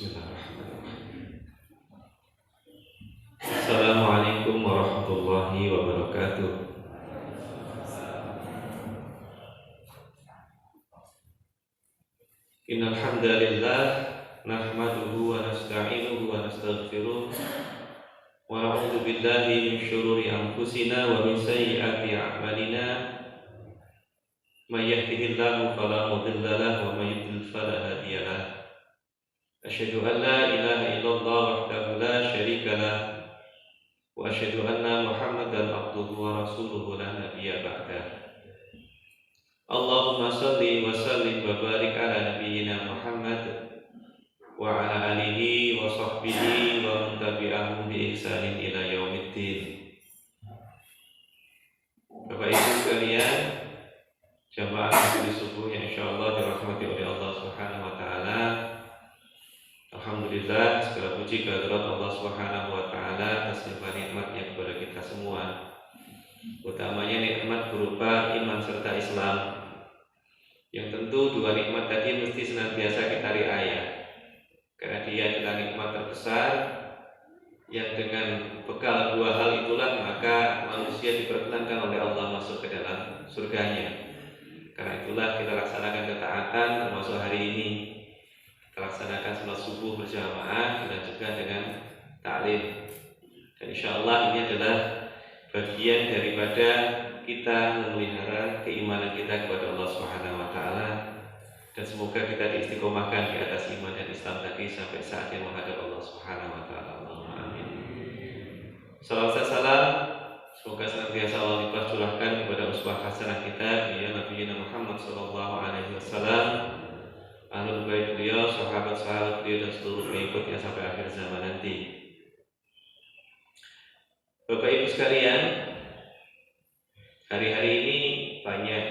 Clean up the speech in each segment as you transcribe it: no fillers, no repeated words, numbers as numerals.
Bismillahirrahmanirrahim. Assalamualaikum warahmatullahi wabarakatuh. Innal hamdalillah nahmaduhu wa nasta'inuhu wa nastaghfiruh wa na'udzu billahi min syururi anfusina wa min sayyiati a'malina. May yahdihillahu fala mudilla lahu wa may yudlil fala hadiya lahu. Asyhadu an la ilaha illallah wahdahu la syarika lah wa asyhadu anna Muhammadan abduhu wa rasuluhu la nabiyya ba'dah. Allahumma shalli wa sallim wa barik ala nabiyyina Muhammad wa ala alihi wa sahbihi wa man tabi'ahum bi ihsanin ila yaumiddin. Bapak Ibu sekalian, jamaah majelis subuh yang insyaallah dirahmati oleh Allah Subhanahu wa taala. Alhamdulillah, segala puji kehadirat Allah Subhanahu wa taala atas limpahan nikmatnya kepada kita semua. Utamanya nikmat berupa iman serta Islam. Yang tentu dua nikmat tadi mesti senantiasa kita riaya. Karena dia adalah nikmat terbesar yang dengan bekal dua hal itulah maka manusia diperkenankan oleh Allah masuk ke dalam surganya. Karena itulah kita laksanakan ketaatan termasuk hari ini. Kita laksanakan salat subuh berjamaah dan juga dengan taklim. Dan insyaallah ini adalah bagian daripada kita memelihara keimanan kita kepada Allah Subhanahu wa taala, dan semoga kita diistiqomahkan di atas iman dan Islam tadi sampai saat yang menghadap Allah Subhanahu wa taala. Allahumma amin. Salam salam semoga senantiasa Allah limpah curahkan kepada uswah hasanah kita ya Nabi Muhammad sallallahu alaihi wasallam, ahlul bait beliau, sahabat-sahabat beliau dan seluruh pengikutnya sampai akhir zaman nanti. Bapak Ibu sekalian, hari-hari ini banyak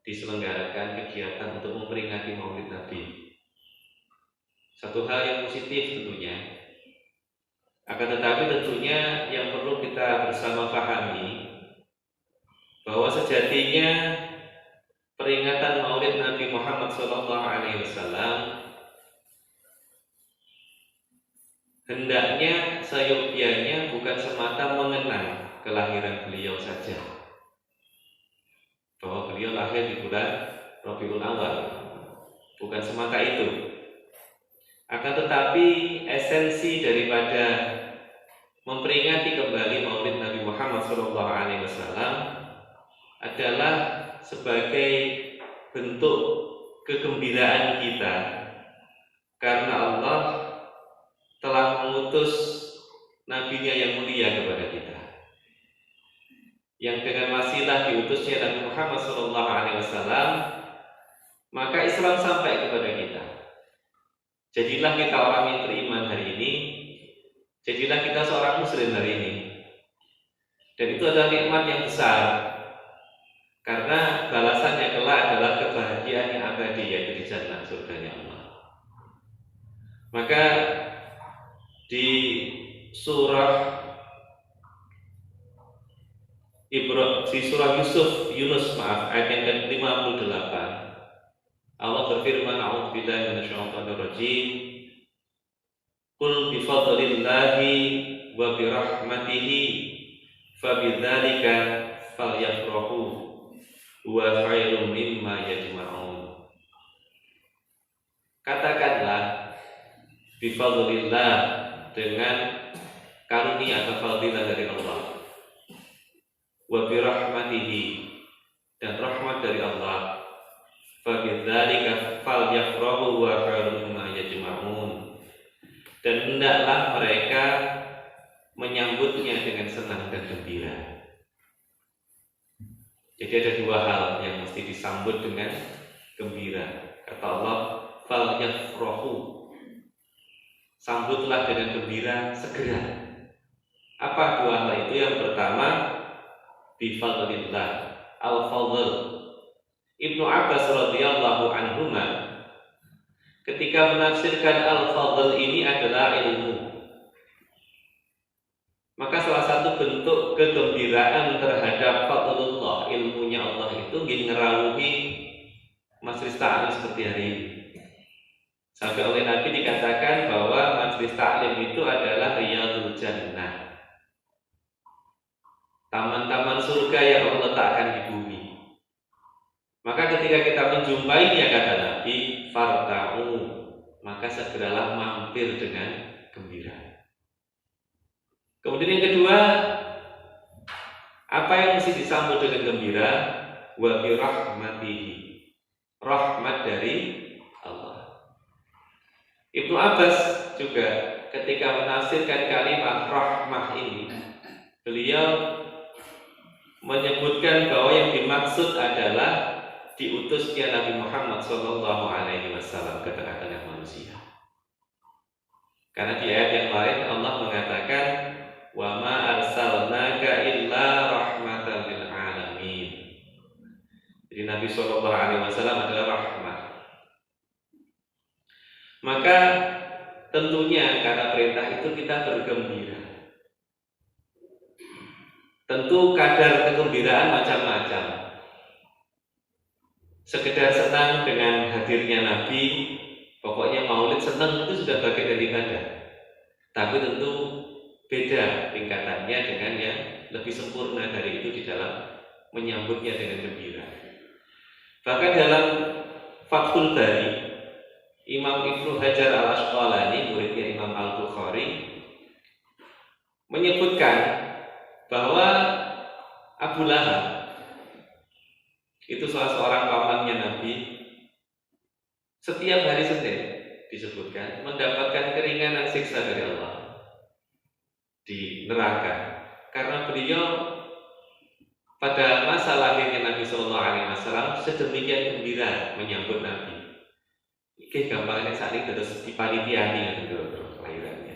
diselenggarakan kegiatan untuk memperingati Maulid Nabi. Satu hal yang positif tentunya. Akan tetapi tentunya yang perlu kita bersama pahami bahwa sejatinya peringatan Maulid Nabi Muhammad SAW hendaknya seyogyanya bukan semata mengenang kelahiran beliau saja, bahwa beliau lahir di bulan Rabiul Awal, bukan semata itu. Akan tetapi esensi daripada memperingati kembali Maulid Nabi Muhammad SAW adalah sebagai bentuk kegembiraan kita karena Allah telah mengutus nabinya yang mulia kepada kita, yang dengan wasilah diutusnya Nabi Muhammad SAW maka Islam sampai kepada kita. Jadilah kita orang yang beriman hari ini, jadilah kita seorang muslim hari ini. Dan itu adalah nikmat yang besar, karena balasannya kelak adalah kebahagiaan yang abadi, yaitu di jannah surganya Allah. Maka di surah Yunus ayat yang ke-58 Allah berfirman, a'udzubillahi minasyaitonir rajim, qul bifadlillahi wa birahmatihi fabidzalika falyafrahu wa khairum mimma yajma'un. Katakanlah bifadlillah, dengan karunia atau fadilah dari Allah, wa birahmatihi, dan rahmat dari Allah, fabidzalika falyafrahu wa khairum mimma yajma'un, dan hendaklah mereka menyambutnya dengan senang dan gembira. Jadi ada dua hal yang mesti disambut dengan gembira. Kata Allah, falyafrahu, sambutlah dengan gembira segera. Apa dua hal itu? Yang pertama, bifadlillah, al-fadl. Ibnu Abbas radhiyallahu anhuma ketika menafsirkan al-fadl ini adalah ilmu, maka salah satu bentuk kegembiraan terhadap fadlullah, ilmunya Allah itu ngerawuhi majelis ta'lim seperti hari ini. Sampai oleh Nabi dikatakan bahwa majelis taklim itu adalah riyadul jannah, taman-taman surga yang Allah letakkan di bumi. Maka ketika kita menjumpainya, kata Nabi, farta'u, maka segeralah mampir dengan gembira. Kemudian yang kedua, apa yang mesti disambut dengan gembira? Wa bi rahmatihi, rahmat dari Allah. Ibnu Abbas juga ketika menafsirkan kalimat rahmah ini, beliau menyebutkan bahwa yang dimaksud adalah diutusnya Nabi Muhammad SAW ke tengah-tengah manusia. Karena di ayat yang lain Allah mengatakan, wa ma arsalnaka illa rahmatan lil alamin. Jadi Nabi SAW adalah rahmat. Maka tentunya karena perintah itu kita bergembira. Tentu kadar kegembiraan macam-macam. Sekedar senang dengan hadirnya Nabi, pokoknya maulid senang itu sudah bagian dari ibadah. Tapi tentu beda tingkatannya dengan yang lebih sempurna dari itu di dalam menyambutnya dengan gembira. Bahkan dalam Fathul Bari, Imam Ibnu Hajar al-Asqalani, muridnya Imam Al-Bukhari, menyebutkan bahwa Abu Lahab itu salah seorang pamannya Nabi, setiap hari Senin disebutkan mendapatkan keringanan siksa dari Allah di neraka karena beliau pada masa lahirnya Nabi SAW sedemikian gembira menyambut Nabi. Oke, gampangnya saat ini terus dipanitiani kelahirannya.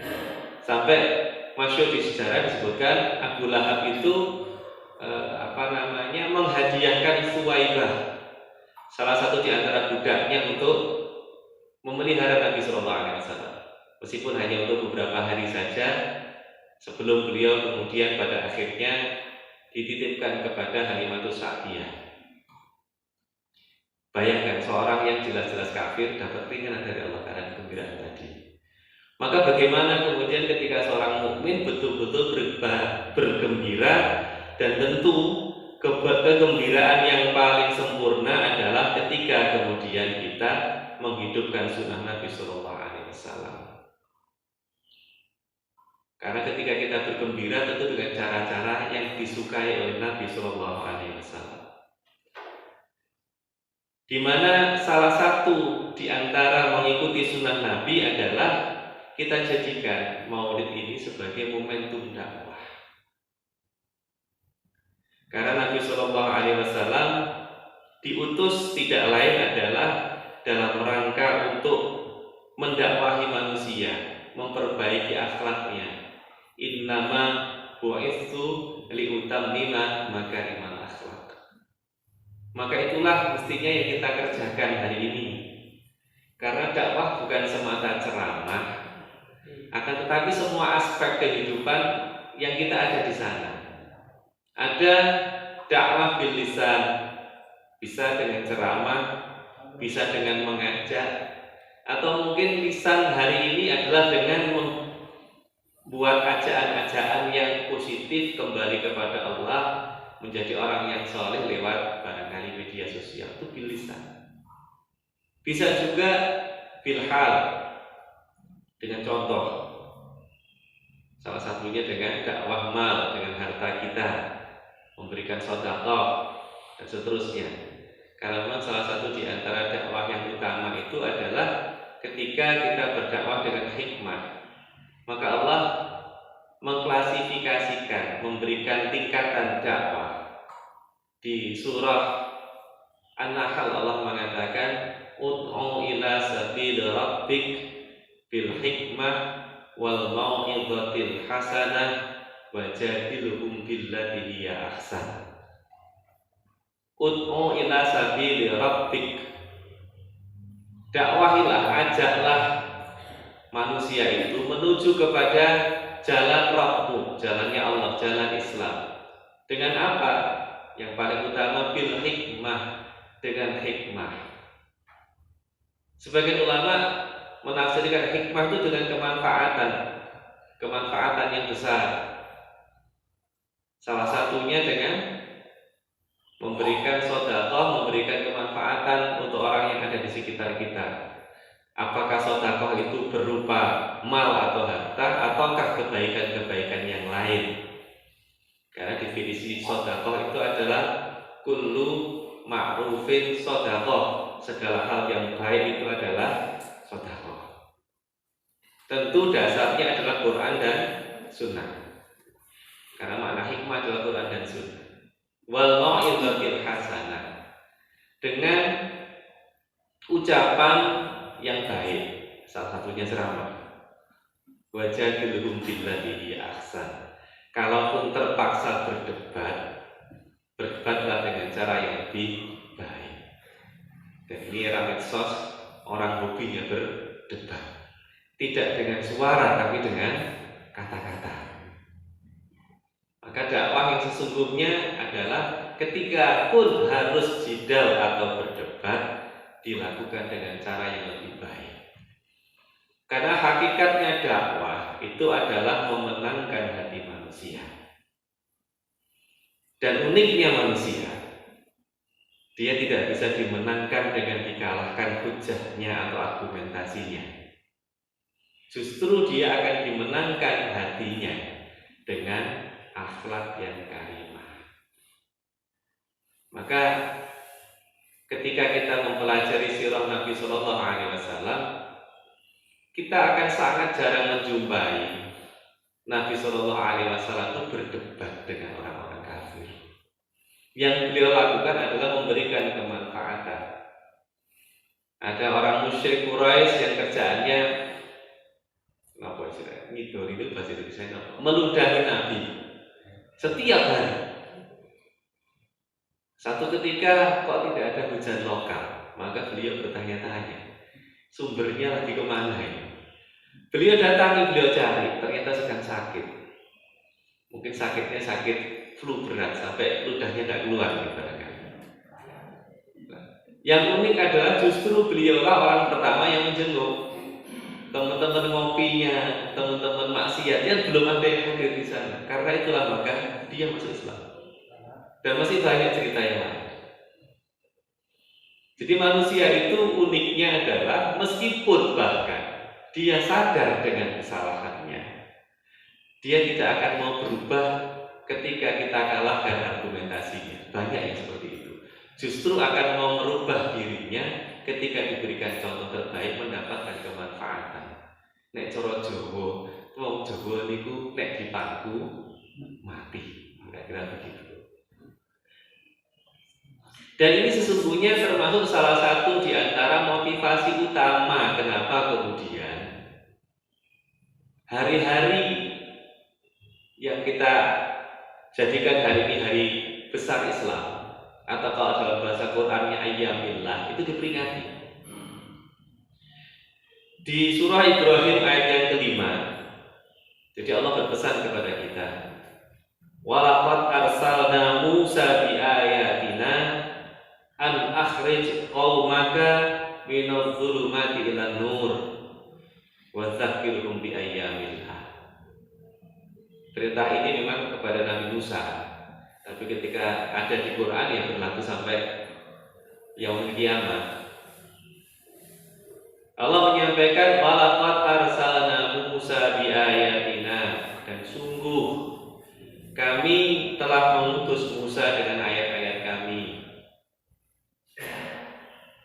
Sampai masyhur di sejarah disebutkan Abu Lahab itu menghadiahkan Suwaibah, salah satu di antara budaknya, untuk memelihara Nabi SAW. Meskipun hanya untuk beberapa hari saja, sebelum beliau kemudian pada akhirnya dititipkan kepada Halimatus Sa'diyah. Bayangkan seorang yang jelas-jelas kafir dapat keringanan dari Allah karena kegembiraan tadi. Maka bagaimana kemudian ketika seorang mukmin betul-betul bergembira, dan tentu kegembiraan yang paling sempurna adalah ketika kemudian kita menghidupkan sunnah Nabi SAW. Karena ketika kita bergembira tentu dengan cara-cara yang disukai oleh Nabi SAW. Di mana salah satu di antara mengikuti sunnah Nabi adalah kita jadikan maulid ini sebagai momentum dakwah. Karena Nabi SAW diutus tidak lain adalah dalam rangka untuk mendakwahi manusia, memperbaiki akhlaknya. Innama bu'itsu liutammima makarimal akhlak. Maka itulah mestinya yang kita kerjakan hari ini. Karena dakwah bukan semata ceramah, akan tetapi semua aspek kehidupan yang kita ada di sana. Ada dakwah bil lisan, bisa dengan ceramah, bisa dengan mengajak, atau mungkin lisan hari ini adalah dengan membuat ajaan-ajaan yang positif kembali kepada Allah, menjadi orang yang saleh lewat barangkali media sosial, itu bil lisan. Bisa juga bil hal, dengan contoh, salah satunya dengan dakwah mal, dengan harta kita, memberikan sedekah dan seterusnya. Karena memang salah satu di antara dakwah yang utama itu adalah ketika kita berdakwah dengan hikmah, maka Allah mengklasifikasikan, memberikan tingkatan dakwah. Di surah An-Nahl Allah mengatakan, ud'u ila sabil rabbik bil hikmah wal mau'izatil hasanah wajadilhum billati hiya ahsan. Ud'u ila sabili rabbik, dakwahilah, ajaklah manusia itu menuju kepada jalan Rabbmu, jalannya Allah, jalan Islam. Dengan apa? Yang paling utama bil hikmah, dengan hikmah. Sebagian ulama menafsirkan hikmah itu dengan kemanfaatan yang besar. Salah satunya dengan memberikan sedekah, memberikan kemanfaatan untuk orang yang ada di sekitar kita. Apakah sedekah itu berupa mal atau harta, ataukah kebaikan-kebaikan yang lain? Karena definisi sedekah itu adalah kullu ma'rufin sedekah. Segala hal yang baik itu adalah sedekah. Tentu dasarnya adalah Quran dan Sunnah. Karena makna hikmah adalah Quran dan Sunnah. Wal mau'izatil hasanah, dengan ucapan yang baik, salah satunya ceramah. Wajadilhum billati hiya ahsan. Kalaupun terpaksa berdebatlah dengan cara yang lebih baik. Dan ini era medsos, orang hobinya berdebat. Tidak dengan suara, tapi dengan kata-kata. Maka dakwah yang sesungguhnya adalah ketika pun harus jidal atau berdebat, dilakukan dengan cara yang lebih baik. Karena hakikatnya dakwah itu adalah memenangkan hati manusia. Dan uniknya manusia, dia tidak bisa dimenangkan dengan dikalahkan hujahnya atau argumentasinya. Justru dia akan dimenangkan hatinya dengan akhlak yang karimah. Maka ketika kita mempelajari sirah Nabi Sallallahu Alaihi Wasallam, kita akan sangat jarang menjumpai Nabi Sallallahu Alaihi Wasallam itu berdebat dengan orang-orang kafir. Yang beliau lakukan adalah memberikan kemanfaatan. Ada orang musyrik Quraisy yang kerjaannya apa istilahnya? Ngidori itu bahasa Indonesia meludahi Nabi setiap hari. Satu ketika kok tidak ada hujan lokal, maka beliau bertanya-tanya, sumbernya lagi kemana ini? Beliau datangi, beliau cari, ternyata sedang sakit. Mungkin sakitnya sakit flu berat sampai ludahnya tidak keluar barangkali. Yang unik adalah justru beliaulah orang pertama yang menjenguk. Teman-teman ngopinya, teman-teman maksiatnya belum ada yang hadir di sana. Karena itulah maka dia masuk Islam. Dan masih banyak cerita yang lain. Jadi manusia itu uniknya adalah meskipun bahkan dia sadar dengan kesalahannya, dia tidak akan mau berubah ketika kita kalahkan argumentasinya. Banyak yang seperti itu. Justru akan mau merubah dirinya ketika diberikan contoh terbaik, mendapatkan kemanfaatan. Nek cara Jawa, wong Jawa niku nek dipangku mati. Kira-kira begitu. Dan ini sesungguhnya termasuk salah satu di antara motivasi utama kenapa kemudian hari-hari yang kita jadikan hari ini hari besar Islam, atau kalau dalam bahasa Qur'annya ayyamillah, itu diperingati. Di surah Ibrahim ayat yang kelima, jadi Allah berpesan kepada kita, walaqad arsalna Musa bi ayatina an akhrij qaumaka minadh dhulumati ilan nur wa dzakkirhum bi ayyamillah. Perintah ini memang kepada Nabi Musa, tapi ketika ada di Quran yang berlaku sampai yaumul kiamat. Allah menyampaikan walaqad arsalna Musa bi ayatina, dan sungguh kami telah mengutus Musa dengan ayat-ayat kami.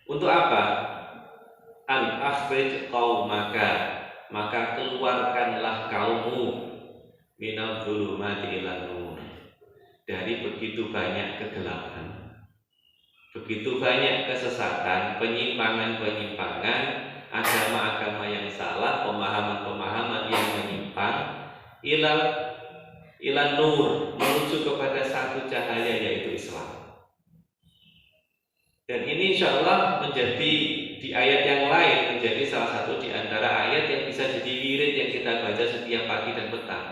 Untuk apa? An akhrij qaumaka, maka keluarkanlah kaummu minadh dhulumati ilan nur, dari begitu banyak kegelapan, begitu banyak kesesatan, penyimpangan-penyimpangan, agama-agama yang salah, pemahaman-pemahaman yang menyimpang, ilan nur, menuju kepada satu cahaya yaitu Islam. Dan ini insya Allah menjadi di ayat yang lain menjadi salah satu di antara ayat yang bisa jadi wirid yang kita baca setiap pagi dan petang.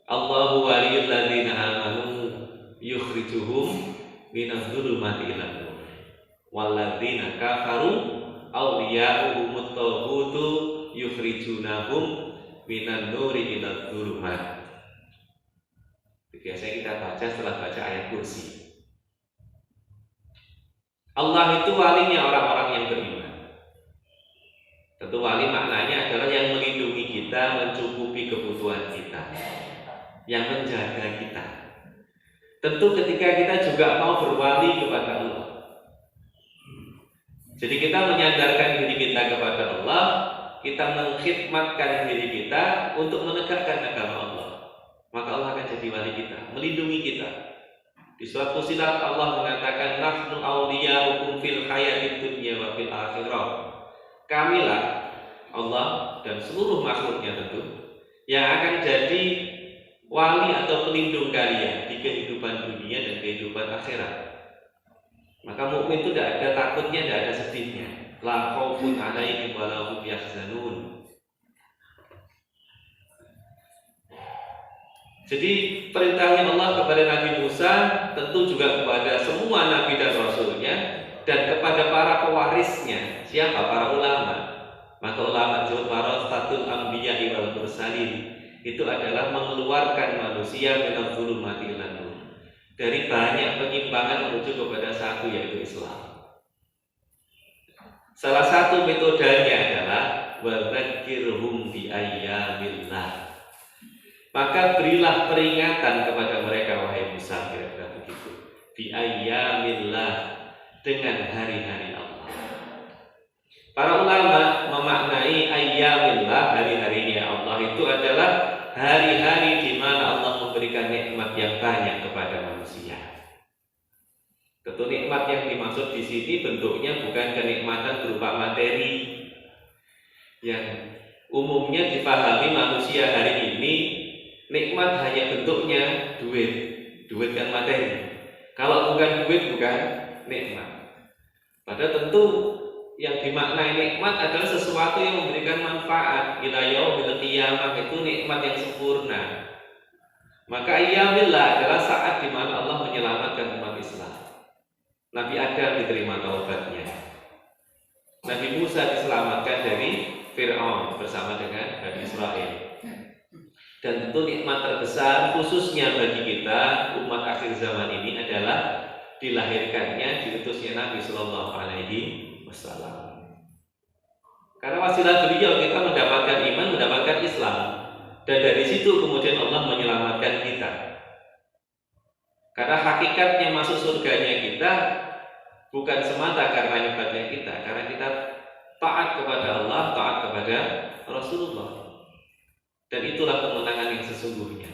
Allahu waliyul ladzina amanu yukhrijuhum minadh dhulumati ilan nur wal ladzina kafaru awliya'uhumut taghutu yukhrijunahum minan nuri ilal dhulumat. Biasanya kita baca setelah baca ayat kursi. Allah itu walinya orang-orang yang beriman. Tentu wali maknanya adalah yang melindungi kita, mencukupi kebutuhan kita, yang menjaga kita. Tentu ketika kita juga mau berwali kepada Allah. Jadi kita menyandarkan diri kita kepada Allah, kita mengkhidmatkan diri kita untuk menegakkan agama Allah. Maka Allah akan jadi wali kita, melindungi kita. Di surat Fussilat Allah mengatakan nahnu awliya'ukum fil hayatid dunya wa fil akhirah. Kamilah Allah dan seluruh makhluknya tentu yang akan jadi wali atau pelindung kalian di kehidupan dunia dan kehidupan akhirat. Maka mukmin itu tidak ada takutnya, tidak ada sedihnya. La khaufun 'alaihim wa la hum yahzanun. Jadi perintahnya Allah kepada Nabi Musa tentu juga kepada semua nabi dan rasulnya dan kepada para pewarisnya. Siapa? Para ulama. Maka ulama disebut warasatul anbiya'i wal mursalin. Itu adalah mengeluarkan manusia minadh dhulumati ilan nur, dari banyak penyimpangan menuju kepada satu, yaitu Islam. Salah satu metodenya adalah wadzakirhum bi ayyamillah. Maka berilah peringatan kepada mereka, wahai Musa, kira-kira begitu. Bi ayyamillah, dengan hari-hari Allah. Para ulama memaknai ayyamillah, hari-harinya Allah itu adalah hari-hari di mana Allah memberikan nikmat yang banyak kepada manusia. Tentu nikmat yang dimaksud di sini bentuknya bukan kenikmatan berupa materi yang umumnya dipahami manusia hari ini. Nikmat hanya bentuknya duit kan materi. Kalau bukan duit bukan nikmat. Padahal tentu yang dimaknai nikmat adalah sesuatu yang memberikan manfaat. Ila yaumil qiyamah, itu nikmat yang sempurna. Maka ayyamillah adalah saat di mana Allah menyelamatkan umat Islam. Nabi Adam diterima taubatnya. Nabi Musa diselamatkan dari Fir'aun bersama dengan Bani Israel. Dan tentu nikmat terbesar khususnya bagi kita umat akhir zaman ini adalah dilahirkannya, diutusnya Nabi Sallallahu Alaihi Wasallam. Karena wasilah beliau kita mendapatkan iman, mendapatkan Islam, dan dari situ kemudian Allah menyelamatkan kita. Karena hakikatnya masuk surganya kita bukan semata karena hebatnya kita, karena kita taat kepada Allah, taat kepada Rasulullah. Dan itulah kemenangan yang sesungguhnya.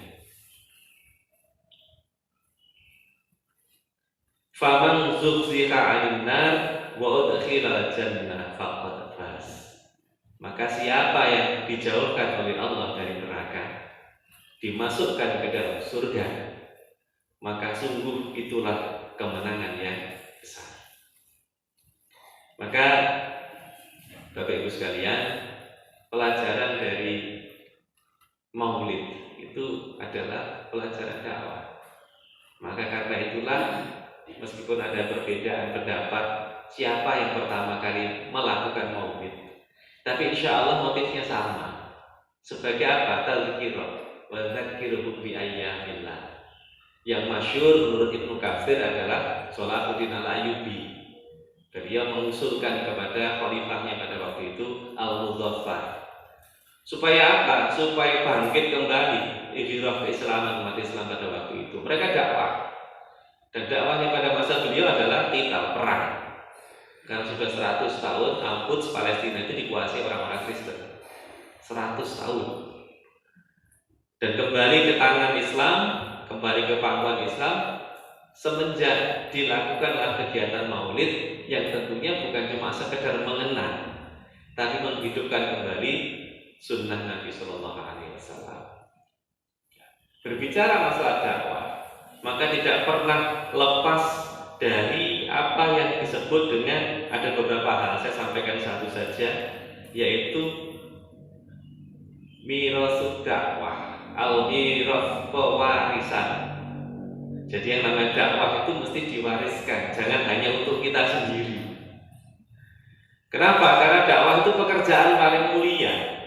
Faman zuhziha 'anil nar wa udkhilal jannah faqad faz. Maka siapa yang dijauhkan oleh Allah dari neraka, dimasukkan ke dalam surga, maka sungguh itulah kemenangan yang besar. Maka Bapak Ibu sekalian, pelajaran dari Maulid itu adalah pelajaran dakwah. Maka karena itulah meskipun ada perbedaan pendapat siapa yang pertama kali melakukan Maulid, tapi insya Allah motifnya sama. Sebagai apa? Tadzkirah wa dzakirhum bi ayyamillah. Yang masyhur menurut Ibnu Katsir adalah Shalahuddin Al-Ayyubi. Beliau mengusulkan kepada khalifahnya pada waktu itu Al-Mudzaffar. Supaya apa? Supaya bangkit kembali ikhirah keislaman umat Islam pada waktu itu. Mereka dakwah. Dan dakwahnya pada masa beliau adalah qital, perang. Karena sudah 100 tahun Al-Quds Palestina itu dikuasai orang-orang Kristen. 100 tahun. Dan kembali ke tangan Islam, kembali ke pangkuan Islam semenjak dilakukanlah kegiatan Maulid yang tentunya bukan cuma sekedar mengenang, tapi menghidupkan kembali sunnah Nabi Sallallahu Alaihi Wasallam. Berbicara masalah dakwah, maka tidak pernah lepas dari apa yang disebut dengan ada beberapa hal. Saya sampaikan satu saja, yaitu mirasud dakwah, al-miras, pewarisan. Jadi yang namanya dakwah itu mesti diwariskan, jangan hanya untuk kita sendiri. Kenapa? Karena dakwah itu pekerjaan paling mulia.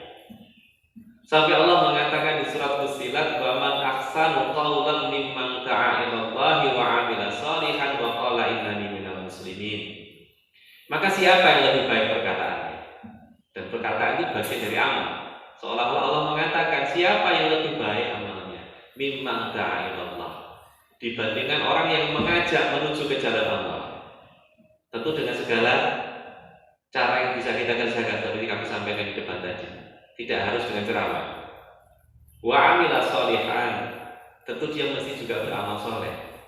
Sampai Allah mengatakan di surat Fussilat, "Wa man ahsanu qawlan mimman da'a ila Allahi wa 'amila shalihan wa qala innani minal muslimin." Maka siapa yang lebih baik perkataannya? Dan perkataan itu bagian dari amal. Seolah-olah Allah mengatakan siapa yang lebih baik amalnya? Mimman da'a ila Allah. Dibandingkan orang yang mengajak menuju ke jalan Allah. Tentu dengan segala cara yang bisa kita kerjakan seperti kami sampaikan di depan tadi. Tidak harus dengan ceramah. Wa amila sholihan, tentu dia mesti juga beramal soleh.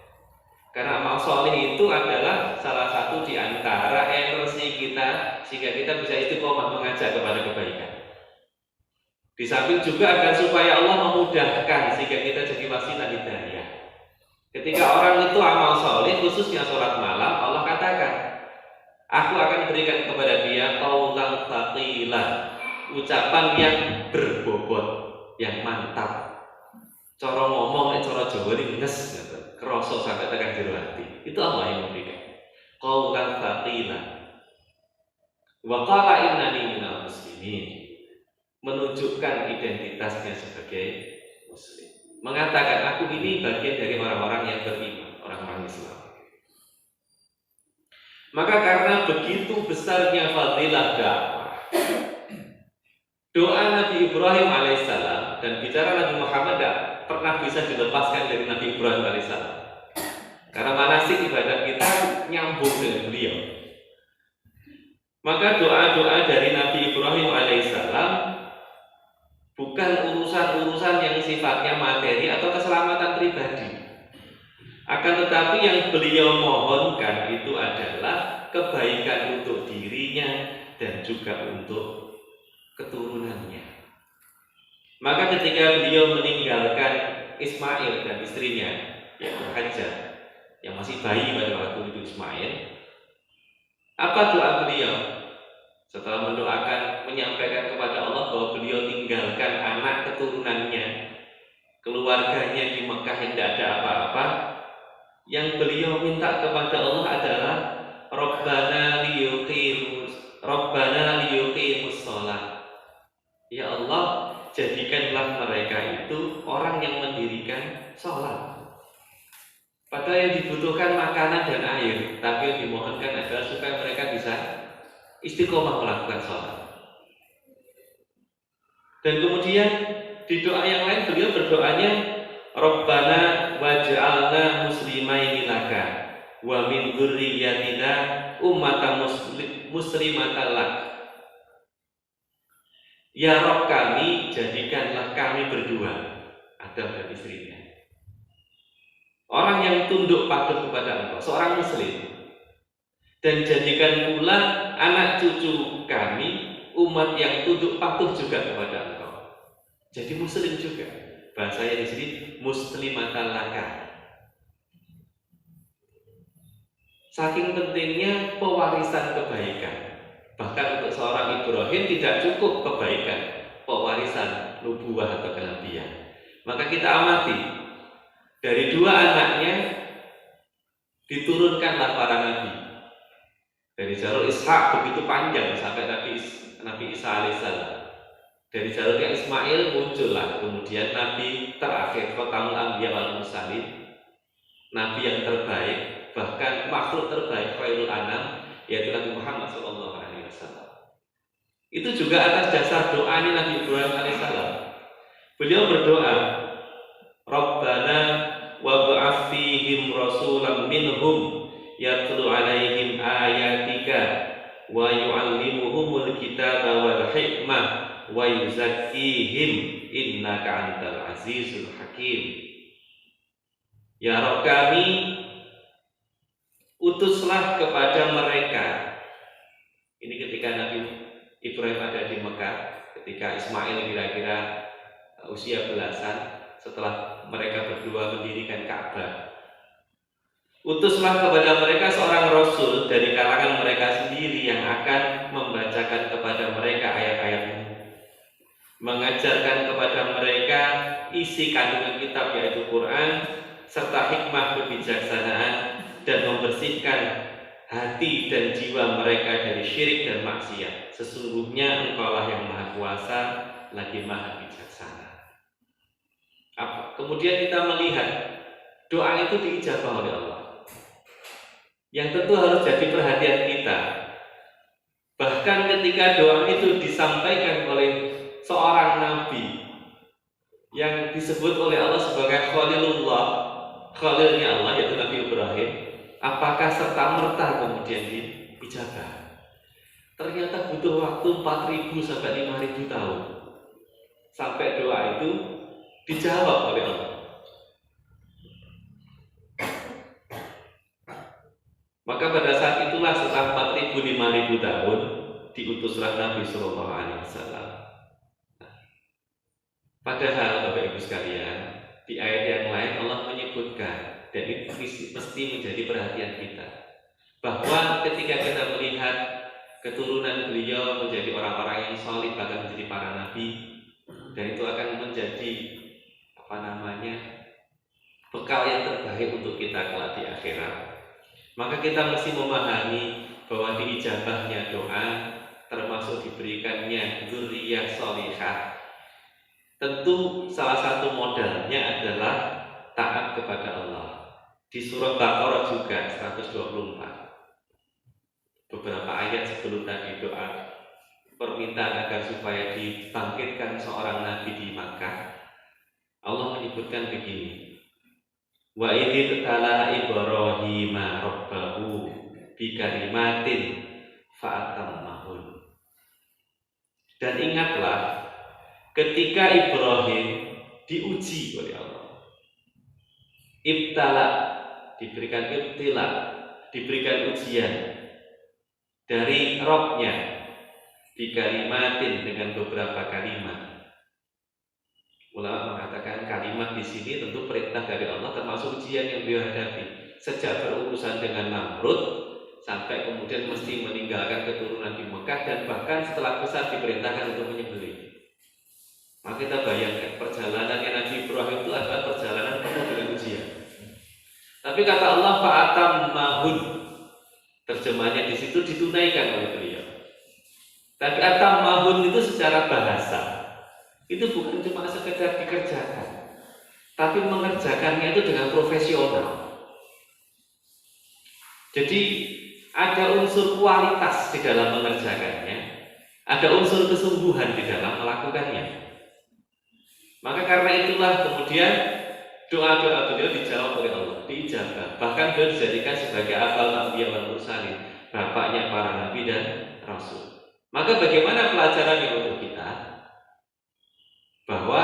Karena amal soleh itu adalah salah satu di antara energi kita sehingga kita bisa istiqomah mengajak kepada kebaikan. Di samping juga agar supaya Allah memudahkan sehingga kita jadi wasilah hidayah. Ketika orang itu amal soleh, khususnya sholat malam, Allah katakan, aku akan berikan kepada dia qaulan thaqilan, ucapan yang berbobot, yang mantap. Cara ngomong, cara Jawa ini nges, kerasa sampai tekan jero hati. Itu Allah yang memberikan. Qaulan thaqilan. Wa qala innani minal muslimin. Menunjukkan identitasnya sebagai muslim. Mengatakan aku ini bagian dari orang-orang yang beriman, orang-orang Islam. Maka karena begitu besarnya fadilah dakwah, doa Nabi Ibrahim alaihissalam dan bicara Nabi Muhammad tidak pernah bisa dilepaskan dari Nabi Ibrahim alaihissalam. Karena manasik ibadah kita nyambung dengan beliau. Maka doa-doa dari Nabi Ibrahim alaihissalam bukan urusan-urusan yang sifatnya materi atau keselamatan pribadi. Akan tetapi yang beliau mohonkan itu adalah kebaikan untuk dirinya dan juga untuk keturunannya. Maka ketika beliau meninggalkan Ismail dan istrinya, yaitu Hajar, yang masih bayi pada waktu itu Ismail, apa doa beliau? Setelah mendoakan, menyampaikan kepada Allah bahwa beliau tinggalkan anak keturunannya, keluarganya di Mekah yang tidak ada apa-apa, yang beliau minta kepada Allah adalah Rabbana liyuqimus shalah. Ya Allah, jadikanlah mereka itu orang yang mendirikan sholat. Padahal yang dibutuhkan makanan dan air, tapi yang dimohonkan adalah supaya mereka bisa istiqomah melakukan sholat. Dan kemudian di doa yang lain beliau berdoanya Rabbana waj'alna muslimaini laka wa min dzurriyyatina ummatan muslimatan lak. Ya Rabb kami, jadikanlah kami berdua, Adam dan istrinya, orang yang tunduk patuh kepada Engkau, seorang muslim. Dan jadikan pula anak cucu kami umat yang tunduk patuh juga kepada Engkau. Jadi muslim juga. Bahasanya di sini muslimatan laka. Saking pentingnya pewarisan kebaikan. Bahkan untuk seorang Ibrahim tidak cukup kebaikan, pewarisan nubuah atau kenabian. Maka kita amati dari dua anaknya diturunkanlah para nabi. Dari jalur Ishak begitu panjang sampai Nabi Isa alaihissalam. Dari jalurnya Ismail muncullah kemudian Nabi terakhir Khatamul Anbiya wal Mursalin, Nabi yang terbaik, bahkan makhluk terbaik khairul anam, yaitu Nabi Muhammad SAW. Itu juga atas dasar doanya Nabi Ibrahim alaihissalam. Beliau berdoa, Rabbana wab'ats fihim rasulan minhum yatlu alaihim ayatika wa yu'allimuhumul kitaba wal hikmah wa yuzakkihim innaka antal azizul hakim. Ya Rabb kami, utuslah kepada mereka. Ini ketika Nabi Ibrahim ada di Mekah, ketika Ismail kira-kira usia belasan, setelah mereka berdua mendirikan Ka'bah. Utuslah kepada mereka seorang rasul dari kalangan mereka sendiri yang akan membacakan kepada mereka ayat-ayat-Mu, mengajarkan kepada mereka isi kandungan kitab yaitu Quran serta hikmah kebijaksanaan dan membersihkan hati dan jiwa mereka dari syirik dan maksiat. Sesungguhnya Engkaulah yang Maha Kuasa lagi Maha Bijaksana. Kemudian kita melihat doa itu diijabah oleh Allah. Yang tentu harus jadi perhatian kita. Bahkan ketika doa itu disampaikan oleh seorang nabi yang disebut oleh Allah sebagai Khalilullah, Khalilnya Allah, yaitu Nabi Ibrahim, apakah serta-merta kemudian diijabah? Ternyata butuh waktu 4.000 sampai 5.000 tahun sampai doa itu dijawab oleh Allah. Maka pada saat itulah setelah 4.000 5.000 tahun diutuslah Nabi Sallallahu Alaihi Wasallam. Padahal Bapak Ibu sekalian, di ayat yang lain Allah menyebutkan, dan itu mesti menjadi perhatian kita, bahwa ketika kita melihat keturunan beliau menjadi orang-orang yang solid, bahkan menjadi para nabi, dan itu akan menjadi bekal yang terbaik untuk kita kelak di akhirat. Maka kita mesti memahami bahwa diijabahnya doa termasuk diberikannya dzurriyyah sholihah. Tentu salah satu modalnya adalah taat kepada Allah. Di surah Baqarah juga 124. Beberapa ayat sebelum tadi doa permintaan agar supaya dibangkitkan seorang nabi di Makkah, Allah menyebutkan begini. Wa idh tala Ibrahim rabbahu bi kalimatin fa'atammahun. Dan ingatlah ketika Ibrahim diuji oleh Allah. Ibtala, diberikan ibtila, diberikan ujian dari Rabb-nya di kalimatin dengan beberapa kalimat. Ulama mengatakan kalimat di sini tentu perintah dari Allah, termasuk ujian yang beliau hadapi sejak berurusan dengan Namrud sampai kemudian mesti meninggalkan keturunan di Mekah, dan bahkan setelah besar diperintahkan untuk menyembelih. Maka kita bayangkan perjalanannya Nabi Ibrahim itu adalah perjalanan penuh dengan ujian. Tapi kata Allah fa'atammahun, terjemahannya di situ ditunaikan oleh beliau. Tapi atammahun itu secara bahasa itu bukan cuma sekedar dikerjakan, tapi mengerjakannya itu dengan profesional. Jadi ada unsur kualitas di dalam mengerjakannya, ada unsur kesungguhan di dalam melakukannya. Maka karena itulah kemudian doa-doa beliau dijawab oleh Allah, diijabah. Bahkan beliau dijadikan sebagai abul anbiya wal mursalin, bapaknya para nabi dan rasul. Maka bagaimana pelajarannya untuk kita? Bahwa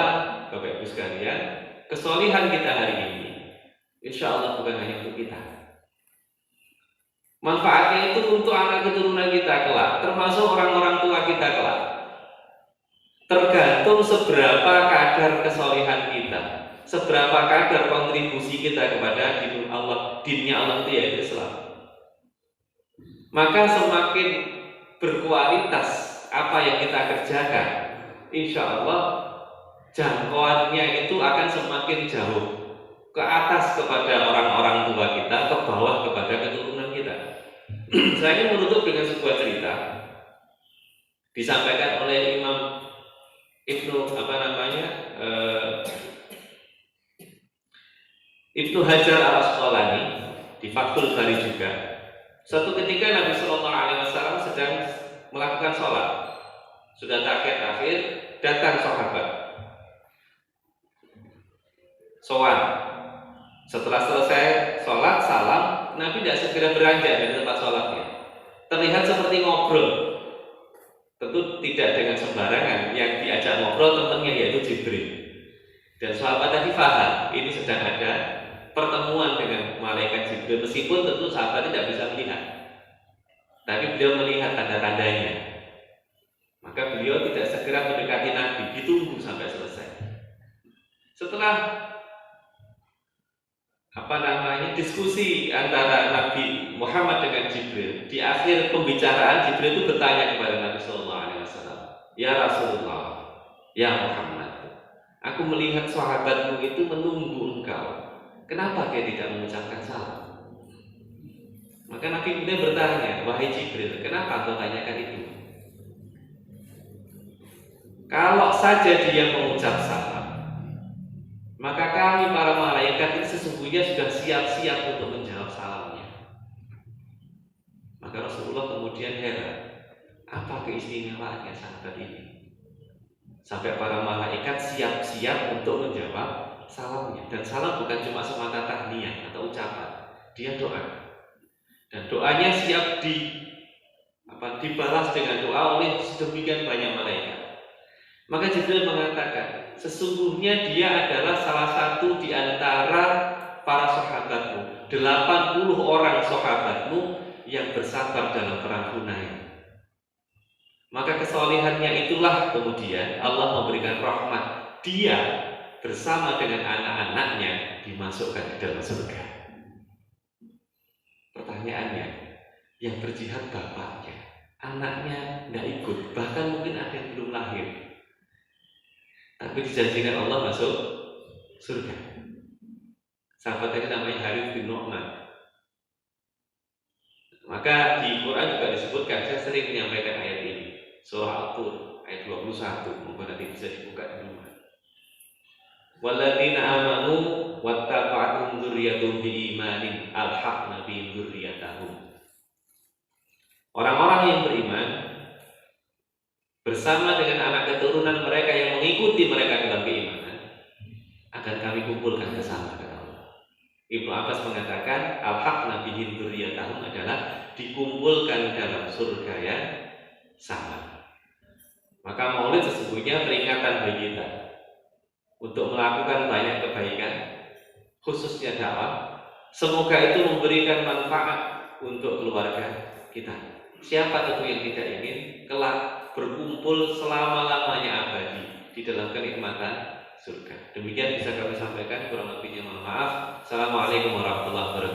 Bapak Ibu sekalian, kesolihan kita hari ini insya Allah bukan hanya untuk kita. Manfaatnya itu untuk anak keturunan kita kelak, termasuk orang-orang tua kita kelak. Tergantung seberapa kadar kesolihan kita, seberapa kadar kontribusi kita kepada dinnya Allah itu yaitu Islam. Maka semakin berkualitas apa yang kita kerjakan, insya Allah jangkauannya itu akan semakin jauh ke atas kepada orang-orang tua kita, ke bawah kepada keturunan kita. Saya ingin menutup dengan sebuah cerita disampaikan oleh Imam Ibnu Hajar al-Asqalani di Fathul Bari juga. Suatu ketika Nabi Sallallahu Alaihi Wasallam sedang melakukan sholat, sudah akhir datang sahabat sowan. Setelah selesai sholat salam, Nabi tidak segera beranjak dari tempat sholatnya. Terlihat seperti ngobrol. Tentu tidak dengan sembarangan, yang diajak ngobrol temannya yaitu Jibril. Dan sahabat tadi paham ini sedang ada pertemuan dengan malaikat Jibril, meskipun tentu sahabat tidak bisa melihat, tapi beliau melihat tanda-tandanya. Maka beliau tidak segera mendekati Nabi, ditunggu sampai selesai. Setelah diskusi antara Nabi Muhammad dengan Jibril, di akhir pembicaraan Jibril itu bertanya kepada Nabi Sallallahu Alaihi Wasallam, ya Rasulullah, ya Muhammad, aku melihat sahabatmu itu menunggu engkau. Kenapa dia tidak mengucapkan salam? Maka Nabi kemudian bertanya, wahai Jibril, kenapa kau tanyakan itu? Kalau saja dia mengucap salam, maka kami para malaikat ini sesungguhnya sudah siap-siap untuk menjawab salamnya. Maka Rasulullah kemudian heran, apa keistimewaannya sahabat ini? Sampai para malaikat siap-siap untuk menjawab salamnya. Dan salam bukan cuma semata tahniyah atau ucapan, dia doa. Dan doanya siap dibalas dengan doa oleh sedemikian banyak malaikat. Maka Jibril mengatakan, sesungguhnya dia adalah salah satu di antara para sahabatmu, 80 orang sahabatmu yang bersabar dalam perang Hunain. Maka kesolehannya itulah kemudian Allah memberikan rahmat. Dia bersama dengan anak-anaknya dimasukkan ke dalam surga. Pertanyaannya, yang berjihad bapaknya, anaknya tidak ikut, bahkan mungkin ada yang belum lahir, tapi dijanjikan Allah masuk surga. Sahabat tadi namanya Harith bin Nu'man. Maka di Quran juga disebutkan, saya sering menyampaikan ayat ini, surah At-Tur ayat 21, mungkin nanti bisa dibuka di rumah. Walladzina amanu wattaba'athum dzurriyyatuhum biimanin alhaqna bihim dzurriyyatahum. Orang-orang yang beriman bersama dengan anak keturunan mereka yang mengikuti mereka dalam keimanan akan kami kumpulkan bersama, kata Allah. Ibnu Abbas mengatakan alhaqna bihim dzurriyyatahum adalah dikumpulkan dalam surga yang sama. Maka Maulid sesungguhnya peringatan bagi kita untuk melakukan banyak kebaikan, khususnya dakwah. Semoga itu memberikan manfaat untuk keluarga kita. Siapa tentu yang tidak ingin kelak berkumpul selama-lamanya abadi di dalam kenikmatan surga. Demikian bisa kami sampaikan, kurang lebihnya mohon maaf. Assalamualaikum warahmatullahi wabarakatuh.